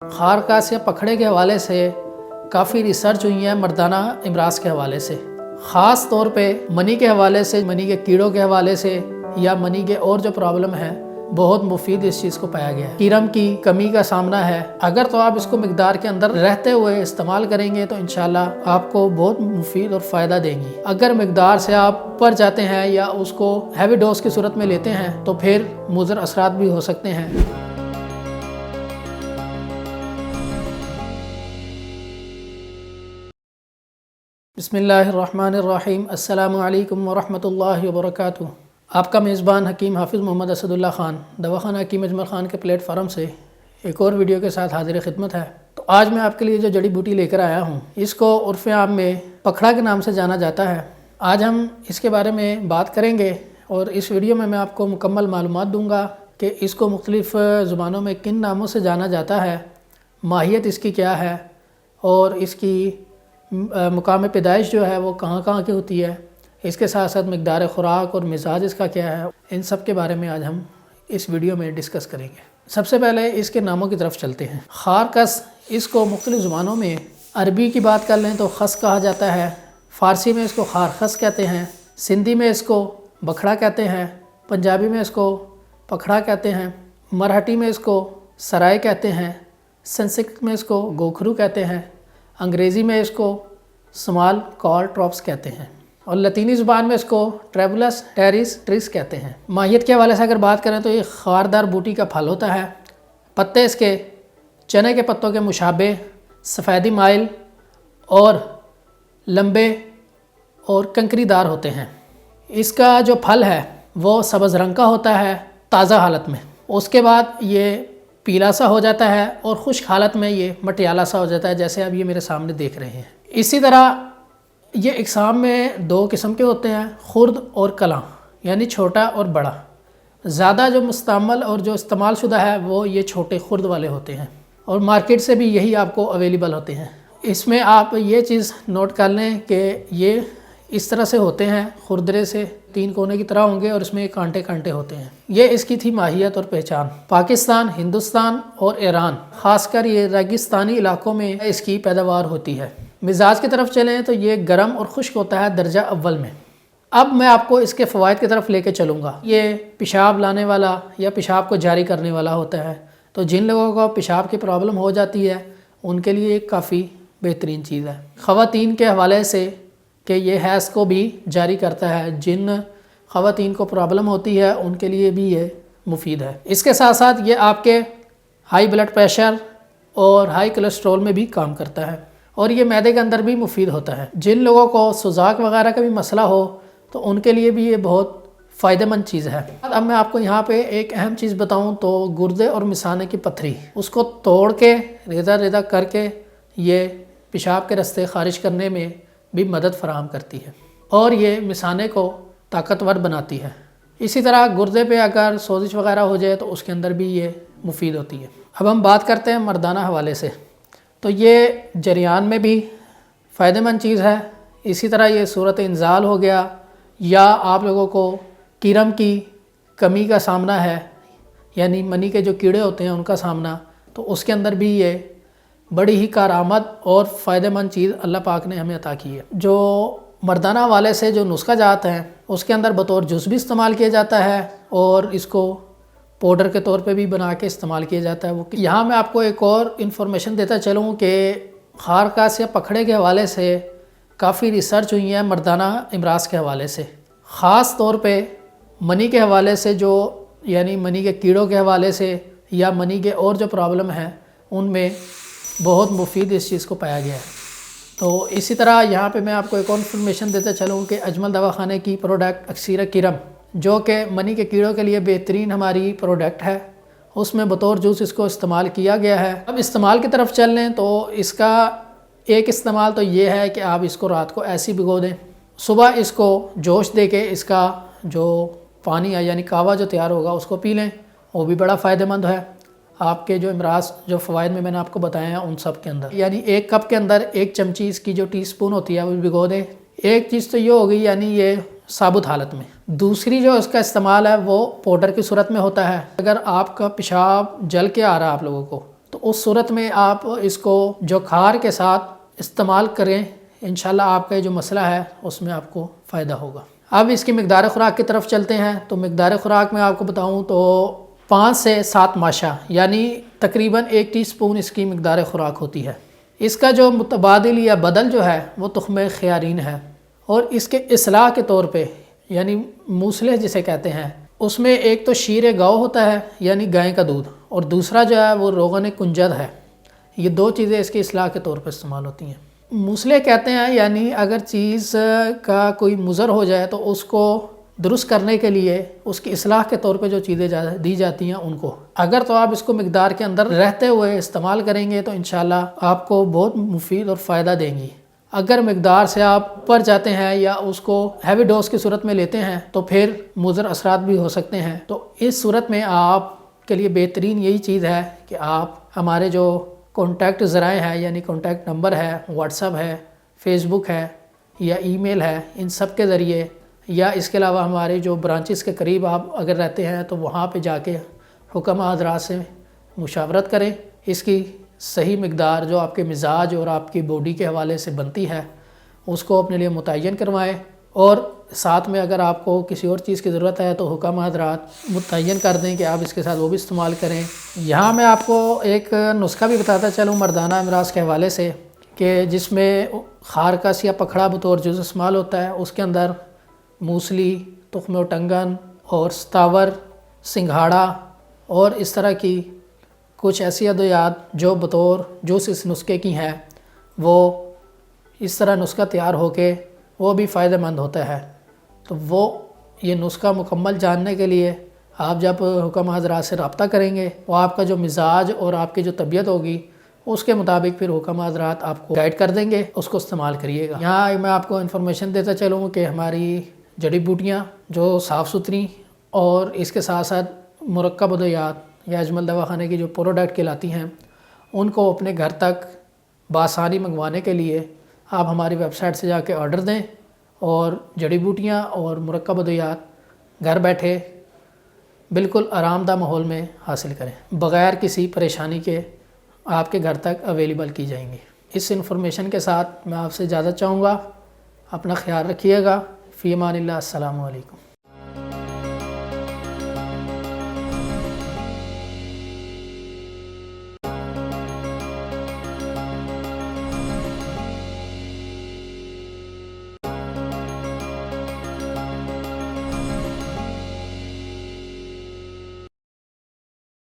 خارکاس یا پکھڑے کے حوالے سے کافی ریسرچ ہوئی ہے مردانہ امراض کے حوالے سے، خاص طور پہ منی کے حوالے سے، منی کے کیڑوں کے حوالے سے یا منی کے اور جو پرابلم ہے بہت مفید اس چیز کو پایا گیا ہے۔ کیرم کی کمی کا سامنا ہے، اگر تو آپ اس کو مقدار کے اندر رہتے ہوئے استعمال کریں گے تو انشاءاللہ آپ کو بہت مفید اور فائدہ دیں گی۔ اگر مقدار سے آپ اوپر جاتے ہیں یا اس کو ہیوی ڈوز کی صورت میں لیتے ہیں تو پھر مضر اثرات بھی ہو سکتے ہیں۔ بسم اللہ الرحمن الرحیم، السلام علیکم ورحمۃ اللہ وبرکاتہ۔ آپ کا میزبان حکیم حافظ محمد اسد اللہ خان دواخانہ حکیم اجمل خان کے پلیٹ فارم سے ایک اور ویڈیو کے ساتھ حاضر خدمت ہے۔ تو آج میں آپ کے لیے جو جڑی بوٹی لے کر آیا ہوں اس کو عرف عام میں پکھڑا کے نام سے جانا جاتا ہے۔ آج ہم اس کے بارے میں بات کریں گے اور اس ویڈیو میں آپ کو مکمل معلومات دوں گا کہ اس کو مختلف زبانوں میں کن ناموں سے جانا جاتا ہے، ماہیت اس کی کیا ہے اور اس کی مقام پیدائش جو ہے وہ کہاں کہاں کی ہوتی ہے، اس کے ساتھ ساتھ مقدار خوراک اور مزاج اس کا کیا ہے، ان سب کے بارے میں آج ہم اس ویڈیو میں ڈسکس کریں گے۔ سب سے پہلے اس کے ناموں کی طرف چلتے ہیں۔ خارکس، اس کو مختلف زبانوں میں عربی کی بات کر لیں تو خس کہا جاتا ہے، فارسی میں اس کو خارخس کہتے ہیں، سندھی میں اس کو بکھڑا کہتے ہیں، پنجابی میں اس کو پکھڑا کہتے ہیں، مراٹھی میں اس کو سرائے کہتے ہیں، سنسکرت میں اس کو گوکھرو کہتے ہیں، انگریزی میں اس کو سمال کال ٹراپس کہتے ہیں اور لاطینی زبان میں اس کو ٹریبولس ٹیریس ٹریس کہتے ہیں۔ ماہیت کے حوالے سے اگر بات کریں تو یہ خاردار بوٹی کا پھل ہوتا ہے، پتے اس کے چنے کے پتوں کے مشابہ سفیدی مائل اور لمبے اور کنکری دار ہوتے ہیں۔ اس کا جو پھل ہے وہ سبز رنگ کا ہوتا ہے تازہ حالت میں، اس کے بعد یہ پیلا سا ہو جاتا ہے اور خشک حالت میں یہ مٹیالہ سا ہو جاتا ہے، جیسے اب یہ میرے سامنے دیکھ رہے ہیں۔ اسی طرح یہ اقسام میں دو قسم کے ہوتے ہیں، خرد اور کلاں، یعنی چھوٹا اور بڑا۔ زیادہ جو مستعمل اور جو استعمال شدہ ہے وہ یہ چھوٹے خرد والے ہوتے ہیں اور مارکیٹ سے بھی یہی آپ کو اویلیبل ہوتے ہیں۔ اس میں آپ یہ چیز نوٹ کر لیں کہ یہ اس طرح سے ہوتے ہیں، خردرے سے تین کونے کی طرح ہوں گے اور اس میں کانٹے کانٹے ہوتے ہیں۔ یہ اس کی تھی ماہیت اور پہچان۔ پاکستان، ہندوستان اور ایران، خاص کر یہ ریگستانی علاقوں میں اس کی پیداوار ہوتی ہے۔ مزاج کی طرف چلیں تو یہ گرم اور خشک ہوتا ہے درجہ اول میں۔ اب میں آپ کو اس کے فوائد کی طرف لے کے چلوں گا۔ یہ پیشاب لانے والا یا پیشاب کو جاری کرنے والا ہوتا ہے، تو جن لوگوں کو پیشاب کی پرابلم ہو جاتی ہے ان کے لیے ایک کافی بہترین چیز ہے۔ خواتین کے حوالے سے کہ یہ حیض کو بھی جاری کرتا ہے، جن خواتین کو پرابلم ہوتی ہے ان کے لیے بھی یہ مفید ہے۔ اس کے ساتھ ساتھ یہ آپ کے ہائی بلڈ پریشر اور ہائی کولیسٹرول میں بھی کام کرتا ہے اور یہ معدے کے اندر بھی مفید ہوتا ہے۔ جن لوگوں کو سوزاک وغیرہ کا بھی مسئلہ ہو تو ان کے لیے بھی یہ بہت فائدہ مند چیز ہے۔ اب میں آپ کو یہاں پہ ایک اہم چیز بتاؤں تو گردے اور مثانے کی پتھری، اس کو توڑ کے ریزہ ریزہ کر کے یہ پیشاب کے رستے خارج کرنے میں بھی مدد فراہم کرتی ہے اور یہ مثانے کو طاقتور بناتی ہے۔ اسی طرح گردے پہ اگر سوزش وغیرہ ہو جائے تو اس کے اندر بھی یہ مفید ہوتی ہے۔ اب ہم بات کرتے ہیں مردانہ حوالے سے، تو یہ جریان میں بھی فائدہ مند چیز ہے۔ اسی طرح یہ صورت انزال ہو گیا یا آپ لوگوں کو کیرم کی کمی کا سامنا ہے، یعنی منی کے جو کیڑے ہوتے ہیں ان کا سامنا، تو اس کے اندر بھی یہ بڑی ہی کارآمد اور فائدہ مند چیز اللہ پاک نے ہمیں عطا کی ہے۔ جو مردانہ حوالے سے جو نسخہ جات ہیں اس کے اندر بطور جوس بھی استعمال کیا جاتا ہے اور اس کو پاؤڈر کے طور پہ بھی بنا کے استعمال کیا جاتا ہے۔ وہ یہاں میں آپ کو ایک اور انفارمیشن دیتا چلوں کہ خارکاس یا پکھڑے کے حوالے سے کافی ریسرچ ہوئی ہے مردانہ امراض کے حوالے سے، خاص طور پہ منی کے حوالے سے، جو یعنی منی کے کیڑوں کے حوالے سے یا منی کے اور جو پرابلم ہیں ان میں بہت مفید اس چیز کو پایا گیا ہے۔ تو اسی طرح یہاں پہ میں آپ کو ایک اور انفارمیشن دیتا چلوں کہ اجمل دواخانے کی پروڈکٹ اکسیر کرم، جو کہ منی کے کیڑوں کے لیے بہترین ہماری پروڈکٹ ہے، اس میں بطور جوس اس کو استعمال کیا گیا ہے۔ اب استعمال کی طرف چل لیں تو اس کا ایک استعمال تو یہ ہے کہ آپ اس کو رات کو ایسی بھگو دیں، صبح اس کو جوش دے کے اس کا جو پانی ہے یعنی کہوہ جو تیار ہوگا اس کو پی لیں، وہ بھی بڑا فائدہ مند ہے آپ کے جو امراض جو فوائد میں نے آپ کو بتایا ہیں ان سب کے اندر۔ یعنی ایک کپ کے اندر ایک چمچی اس کی جو ٹی سپون ہوتی ہے وہ بھگو دیں۔ ایک چیز تو یہ ہوگی یعنی یہ ثابت حالت میں، دوسری جو اس کا استعمال ہے وہ پاؤڈر کی صورت میں ہوتا ہے۔ اگر آپ کا پیشاب جل کے آ رہا ہے آپ لوگوں کو تو تو اس صورت میں آپ اس کو جوکھار کے ساتھ استعمال کریں، انشاءاللہ آپ کا جو مسئلہ ہے اس میں آپ کو فائدہ ہوگا۔ اب اس کی مقدار خوراک کی طرف چلتے ہیں۔ تو مقدار خوراک میں آپ کو بتاؤں تو 5 سے 7 ماشا یعنی تقریباً 1 ٹی سپون اس کی مقدار خوراک ہوتی ہے۔ اس کا جو متبادل یا بدل جو ہے وہ تخم خیارین ہے، اور اس کے اصلاح کے طور پہ یعنی موسلح جسے کہتے ہیں، اس میں ایک تو شیر گاؤ ہوتا ہے یعنی گائے کا دودھ، اور دوسرا جو ہے وہ روغن کنجد ہے۔ یہ 2 چیزیں اس کی اصلاح کے طور پہ استعمال ہوتی ہیں۔ موسلح کہتے ہیں یعنی اگر چیز کا کوئی مضر ہو جائے تو اس کو درست کرنے کے لیے اس کی اصلاح کے طور پہ جو چیزیں دی جاتی ہیں ان کو، اگر تو آپ اس کو مقدار کے اندر رہتے ہوئے استعمال کریں گے تو انشاءاللہ آپ کو بہت مفید اور فائدہ دیں گی۔ اگر مقدار سے آپ پر جاتے ہیں یا اس کو ہیوی ڈوز کی صورت میں لیتے ہیں تو پھر مضر اثرات بھی ہو سکتے ہیں۔ تو اس صورت میں آپ کے لیے بہترین یہی چیز ہے کہ آپ ہمارے جو کانٹیکٹ ذرائع ہیں یعنی کانٹیکٹ نمبر ہے، واٹس ایپ ہے، فیس بک ہے یا ای میل ہے، ان سب کے ذریعے، یا اس کے علاوہ ہمارے جو برانچز کے قریب آپ اگر رہتے ہیں تو وہاں پہ جا کے حکمہ حضرات سے مشاورت کریں، اس کی صحیح مقدار جو آپ کے مزاج اور آپ کی باڈی کے حوالے سے بنتی ہے اس کو اپنے لیے متعین کروائیں، اور ساتھ میں اگر آپ کو کسی اور چیز کی ضرورت ہے تو حکمہ حضرات متعین کر دیں کہ آپ اس کے ساتھ وہ بھی استعمال کریں۔ یہاں میں آپ کو ایک نسخہ بھی بتاتا چلوں مردانہ امراض کے حوالے سے، کہ جس میں خارکس یا پکھڑا بطور جز استعمال ہوتا ہے، اس کے اندر موسلی، تخم ٹنگن اور ستاور، سنگھاڑا اور اس طرح کی کچھ ایسی ادویات جو بطور جوس اس نسخے کی ہیں، وہ اس طرح نسخہ تیار ہو کے وہ بھی فائدہ مند ہوتا ہے۔ تو وہ یہ نسخہ مکمل جاننے کے لیے آپ جب حکمہ حضرات سے رابطہ کریں گے، وہ آپ کا جو مزاج اور آپ کی جو طبیعت ہوگی اس کے مطابق پھر حکمہ حضرات آپ کو گائیڈ کر دیں گے، اس کو استعمال کریے گا۔ یہاں میں آپ کو انفارمیشن دیتا چلوں کہ ہماری جڑی بوٹیاں جو صاف ستھری اور اس کے ساتھ ساتھ مرکب ادویات یا اجمل دواخانے کی جو پروڈکٹ کہلاتی ہیں، ان کو اپنے گھر تک بآسانی منگوانے کے لیے آپ ہماری ویب سائٹ سے جا کے آرڈر دیں، اور جڑی بوٹیاں اور مرکب ادویات گھر بیٹھے بالکل آرام دہ ماحول میں حاصل کریں، بغیر کسی پریشانی کے آپ کے گھر تک اویلیبل کی جائیں گی۔ اس انفارمیشن کے ساتھ میں آپ سے اجازت چاہوں گا، اپنا خیال رکھیے گا۔ فی امان اللہ، السلام علیکم۔